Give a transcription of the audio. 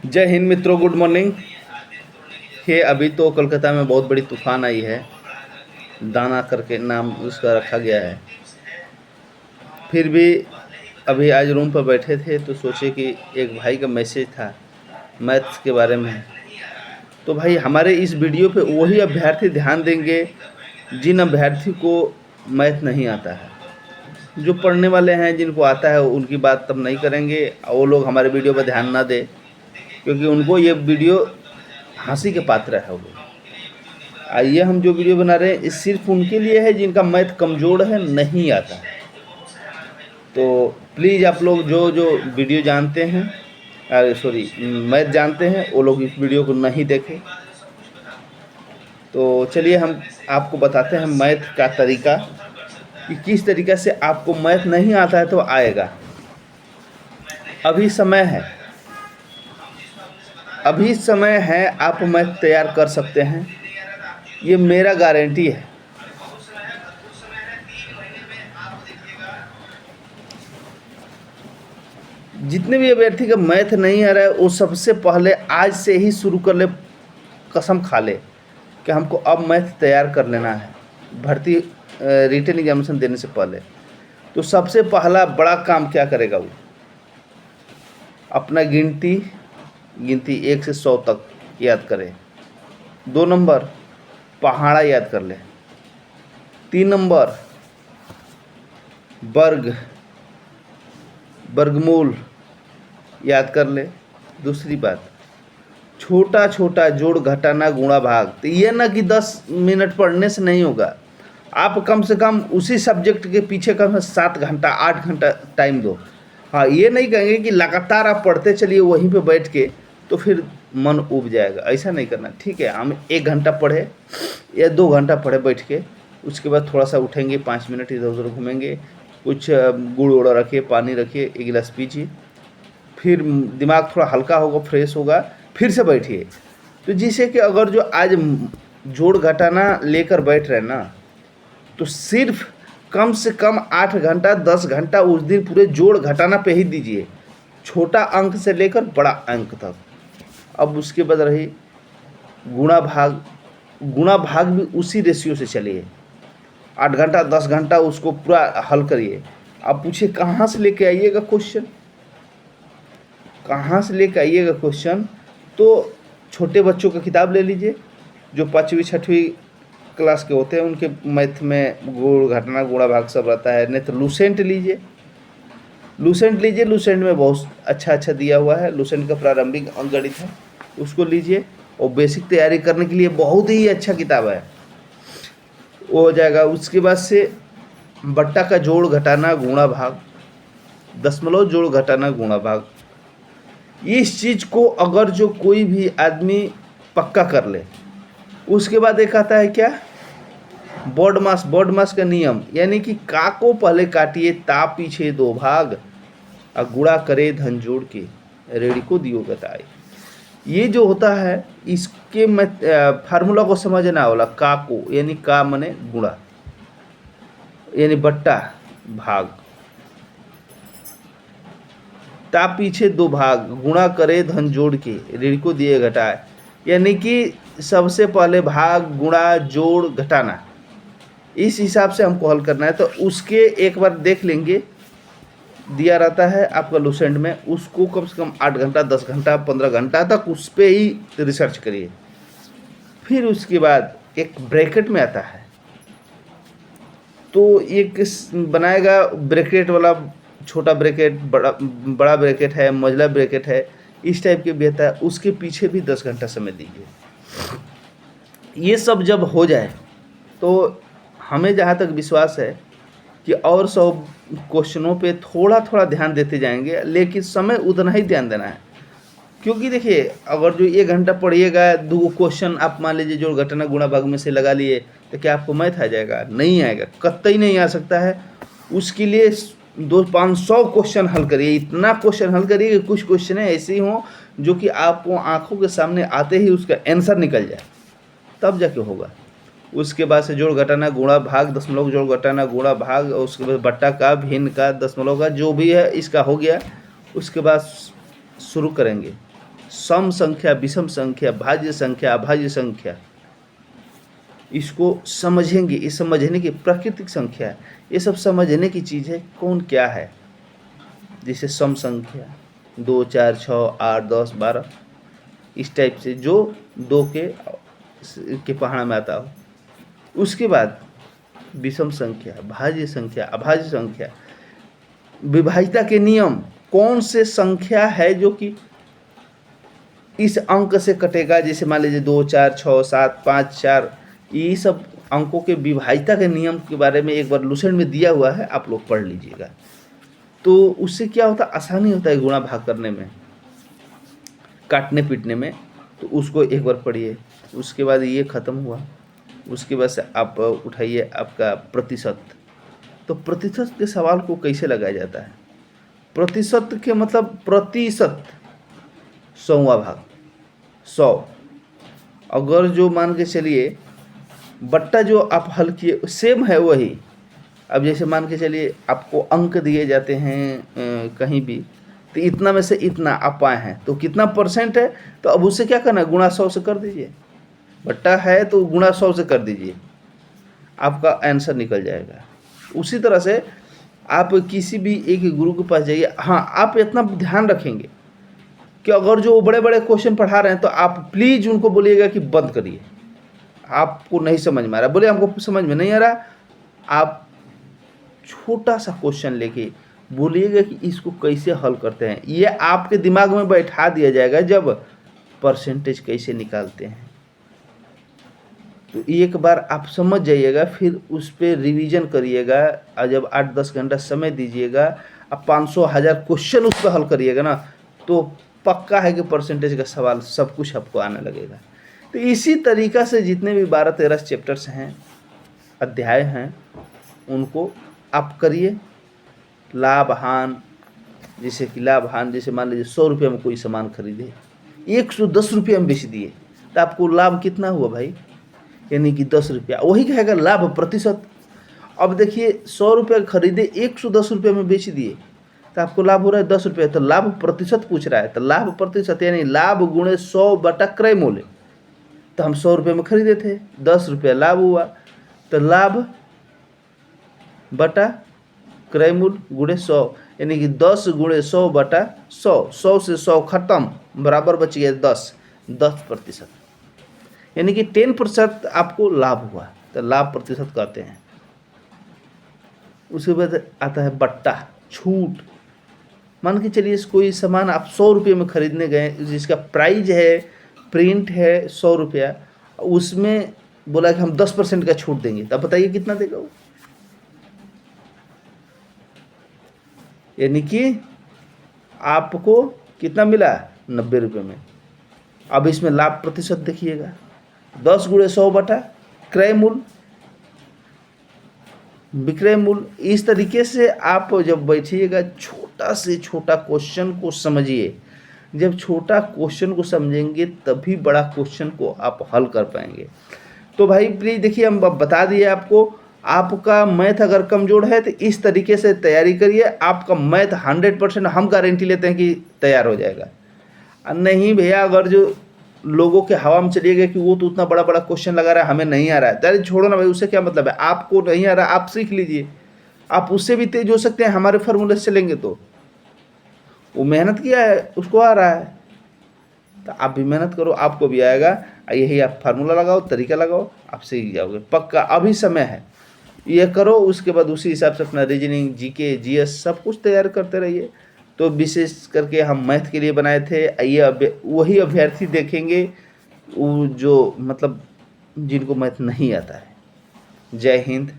जय हिंद मित्रों, good morning. ये अभी तो कोलकाता में बहुत बड़ी तूफान आई है। दाना करके नाम उसका रखा गया है। फिर भी अभी आज रूम पर बैठे थे तो सोचे कि एक भाई का मैसेज था मैथ्स के बारे में। तो भाई हमारे इस वीडियो पे वही अभ्यर्थी ध्यान देंगे जिन अभ्यर्थी को मैथ नहीं आता है। जो पढ़ने वाले हैं जिनको आता है उनकी बात तब नहीं करेंगे। वो लोग हमारे वीडियो पर ध्यान ना दें क्योंकि उनको ये वीडियो हंसी के पात्र है। वो आइए हम जो वीडियो बना रहे हैं ये सिर्फ उनके लिए है जिनका मैथ कमज़ोर है, नहीं आता है। तो प्लीज़ आप लोग जो जो वीडियो जानते हैं, मैथ जानते हैं, वो लोग इस वीडियो को नहीं देखें। तो चलिए हम आपको बताते हैं मैथ का तरीका कि किस तरीक़े से आपको मैथ नहीं आता है तो आएगा। अभी समय है आप मैथ तैयार कर सकते हैं, ये मेरा गारंटी है। जितने भी अभ्यर्थी का मैथ नहीं आ रहा है वो सबसे पहले आज से ही शुरू कर ले, कसम खा ले कि हमको अब मैथ तैयार कर लेना है भर्ती रिटन एग्जामिनेशन देने से पहले। तो सबसे पहला बड़ा काम क्या करेगा वो, अपना गिनती 1 से 100 तक याद करे। 2 नंबर पहाड़ा याद कर ले। 3 नंबर वर्गमूल याद कर ले। दूसरी बात, छोटा छोटा जोड़ घटाना गुणा भाग। तो ये ना कि 10 मिनट पढ़ने से नहीं होगा, आप कम से कम उसी सब्जेक्ट के पीछे कम से 7 घंटा 8 घंटा टाइम दो। हाँ, ये नहीं कहेंगे कि लगातार आप पढ़ते चलिए वहीं पे बैठ के, तो फिर मन उब जाएगा। ऐसा नहीं करना। ठीक है, हम 1 घंटा पढ़े या 2 घंटा पढ़े बैठ के, उसके बाद थोड़ा सा उठेंगे, 5 मिनट इधर उधर घूमेंगे, कुछ गुड़ उड़ा रखिए, पानी रखिए, 1 गिलास पीजिए, फिर दिमाग थोड़ा हल्का होगा, फ्रेश होगा, फिर से बैठिए। तो जिससे कि अगर जो आज जोड़ घटाना लेकर बैठ रहे हैं ना, तो सिर्फ कम से कम 8 घंटा 10 घंटा उस दिन पूरे जोड़ घटाना पे ही दीजिए, छोटा अंक से लेकर बड़ा अंक तक। अब उसके बाद रही गुणा भाग भी उसी रेशियो से चलिए। 8 घंटा 10 घंटा उसको पूरा हल करिए। अब पूछिए कहाँ से लेके आइएगा क्वेश्चन, तो छोटे बच्चों का किताब ले लीजिए, जो 5वीं 6वीं क्लास के होते हैं उनके मैथ में गुण घटाना गुणा भाग सब रहता है। नहीं तो लूसेंट लीजिए, लूसेंट में बहुत अच्छा दिया हुआ है। लूसेंट का प्रारंभिक अंकगणित है, उसको लीजिए। और बेसिक तैयारी करने के लिए बहुत ही अच्छा किताब है, वो हो जाएगा। उसके बाद से बट्टा का जोड़ घटाना गुणा भाग, दशमलव जोड़ घटाना गुणा भाग, इस चीज़ को अगर जो कोई भी आदमी पक्का कर ले, उसके बाद एक आता है क्या, बॉड मास का नियम, यानी कि का को पहले काटिए ता पीछे 2 भाग, और गुणा करे धन जोड़ के रेडी को दियो बताए। ये जो होता है इसके फार्मूला को समझना होला। का को यानी का मने गुणा, यानी बट्टा भाग, ता पीछे 2 भाग, गुणा करे धन जोड़ के ऋण को दिए घटाए। यानी कि सबसे पहले भाग गुणा जोड़ घटाना, इस हिसाब से हमको हल करना है। तो उसके एक बार देख लेंगे, दिया रहता है आपका लूसेंट में, उसको कम से कम 8 घंटा 10 घंटा 15 घंटा तक उस पर ही रिसर्च करिए। फिर उसके बाद एक ब्रैकेट में आता है, तो एक बनाएगा ब्रैकेट वाला, छोटा ब्रैकेट, बड़ा ब्रैकेट है, मझला ब्रैकेट है, इस टाइप के भी आता है। उसके पीछे भी 10 घंटा समय दीजिए। ये सब जब हो जाए तो हमें जहाँ तक विश्वास है कि और सब क्वेश्चनों पे थोड़ा थोड़ा ध्यान देते जाएंगे, लेकिन समय उतना ही ध्यान देना है। क्योंकि देखिए, अगर जो 1 घंटा पढ़िएगा, 2 क्वेश्चन आप मान लीजिए जोड़ घटाना गुणा भाग में से लगा लिए, तो क्या आपको मैथ आ जाएगा? नहीं आएगा, कतई नहीं आ सकता है। उसके लिए 200-500 क्वेश्चन हल करिए, इतना क्वेश्चन हल करिए कि कुछ क्वेश्चन ऐसे ही हों जो कि आपको आंखों के सामने आते ही उसका आंसर निकल जाए, तब जाके होगा। उसके बाद से जोड़ घटाना गुणा भाग, दशमलव जोड़ घटाना गुणा भाग, और उसके बाद बट्टा का, भिन्न का, दशमलव का, जो भी है इसका हो गया। उसके बाद शुरू करेंगे सम संख्या, विषम संख्या, भाज्य संख्या, अभाज्य संख्या, इसको समझेंगे। ये समझने की प्राकृतिक संख्या, ये सब समझने की चीज़ है कौन क्या है। जैसे सम संख्या 2, 4, 6, 8, 10, 12, इस टाइप से जो 2 के पहाड़ा में आता हो। उसके बाद विषम संख्या, भाज्य संख्या, अभाज्य संख्या, विभाज्यता के नियम, कौन से संख्या है जो कि इस अंक से कटेगा। जैसे मान लीजिए 2, 4, 6, 7, 5, 4, ये सब अंकों के विभाज्यता के नियम के बारे में एक बार लुसेंट में दिया हुआ है, आप लोग पढ़ लीजिएगा। तो उससे क्या होता है, आसानी होता है गुणा भाग करने में, काटने पीटने में। तो उसको एक बार पढ़िए। उसके बाद ये ख़त्म हुआ, उसके बाद से आप उठाइए आपका प्रतिशत। तो प्रतिशत के सवाल को कैसे लगाया जाता है। प्रतिशत के मतलब प्रतिशत, 100वां भाग, 100। अगर जो मान के चलिए बट्टा जो आप हल किए सेम है वही। अब जैसे मान के चलिए आपको अंक दिए जाते हैं कहीं भी, तो इतना में से इतना आप पाए हैं तो कितना परसेंट है, तो अब उससे क्या करना है, गुणा 100 से कर दीजिए। बट्टा है तो गुणा 100 से कर दीजिए, आपका आंसर निकल जाएगा। उसी तरह से आप किसी भी एक गुरु के पास जाइए। हाँ, आप इतना ध्यान रखेंगे कि अगर जो बड़े बड़े क्वेश्चन पढ़ा रहे हैं तो आप प्लीज़ उनको बोलिएगा कि बंद करिए, आपको नहीं समझ में आ रहा, बोले हमको समझ में नहीं आ रहा, आप छोटा सा क्वेश्चन लेके बोलिएगा कि इसको कैसे हल करते हैं। ये आपके दिमाग में बैठा दिया जाएगा जब परसेंटेज कैसे निकालते हैं। तो एक बार आप समझ जाइएगा, फिर उस पर रिवीजन करिएगा, और जब 8-10 घंटा समय दीजिएगा, अब 500-1000 क्वेश्चन उस पर हल करिएगा ना, तो पक्का है कि परसेंटेज का सवाल सब कुछ आपको आने लगेगा। तो इसी तरीक़ा से जितने भी 12-13 चैप्टर्स हैं, अध्याय हैं, उनको आप करिए। लाभ हान, जैसे कि लाभ हान, जैसे मान लीजिए 100 रुपये में कोई सामान खरीदे, 110 रुपये में बेच दिए, तो आपको लाभ कितना हुआ भाई, यानी कि 10 रुपया। वही कहेगा लाभ प्रतिशत। अब देखिए 100 रुपये खरीदे, 110 रुपये में बेच दिए, तो आपको लाभ हो रहा है 10 रुपये। तो लाभ प्रतिशत पूछ रहा है, तो लाभ प्रतिशत यानी लाभ गुणे 100 बटा क्रय मूल्य। तो हम 100 रुपये में खरीदे थे, 10 रुपया लाभ हुआ, तो लाभ बटा क्रय मूल्य गुणे 100, यानी कि 10 गुणे 100 बटा 100। 100 से 100 खत्म, बराबर बच गया 10%, यानी कि 10% आपको लाभ हुआ, तो लाभ प्रतिशत कहते हैं। उसके बाद आता है बट्टा, छूट। मान के चलिए कोई सामान आप 100 रुपये में खरीदने गए, जिसका प्राइस है, प्रिंट है 100 रुपया, उसमें बोला कि हम 10% का छूट देंगे, तब बताइए कितना देगा वो, यानी कि आपको कितना मिला, 90 रुपये में। अब इसमें लाभ प्रतिशत देखिएगा, 10 गुणे 100 बटा क्रय मूल्य, विक्रय मूल्य। इस तरीके से आप जब बैठिएगा, छोटा से छोटा क्वेश्चन को समझिए। जब छोटा क्वेश्चन को समझेंगे तभी बड़ा क्वेश्चन को आप हल कर पाएंगे। तो भाई प्लीज़ देखिए, हम बता दिए आपको, आपका मैथ अगर कमज़ोर है तो इस तरीके से तैयारी करिए, आपका मैथ 100% हम गारंटी लेते हैं कि तैयार हो जाएगा। नहीं भैया, अगर जो लोगों के हवा में चलिएगा कि वो तो उतना बड़ा बड़ा क्वेश्चन लगा रहा है, हमें नहीं आ रहा है, अरे छोड़ो ना भाई, उससे क्या मतलब है। आपको नहीं आ रहा, आप सीख लीजिए, आप उससे भी तेज हो सकते हैं। हमारे फार्मूले से चलेंगे तो वो मेहनत किया है, उसको आ रहा है, तो आप भी मेहनत करो, आपको भी आएगा। यही आप फार्मूला लगाओ, तरीका लगाओ, आप सीख जाओगे पक्का। अभी समय है, ये करो, उसके बाद उसी हिसाब से अपना रीजनिंग, जीके, जीएस सब कुछ तैयार करते रहिए। तो विशेष करके हम मैथ के लिए बनाए थे। ये वही अभ्यर्थी देखेंगे वो जो मतलब जिनको मैथ नहीं आता है। जय हिंद।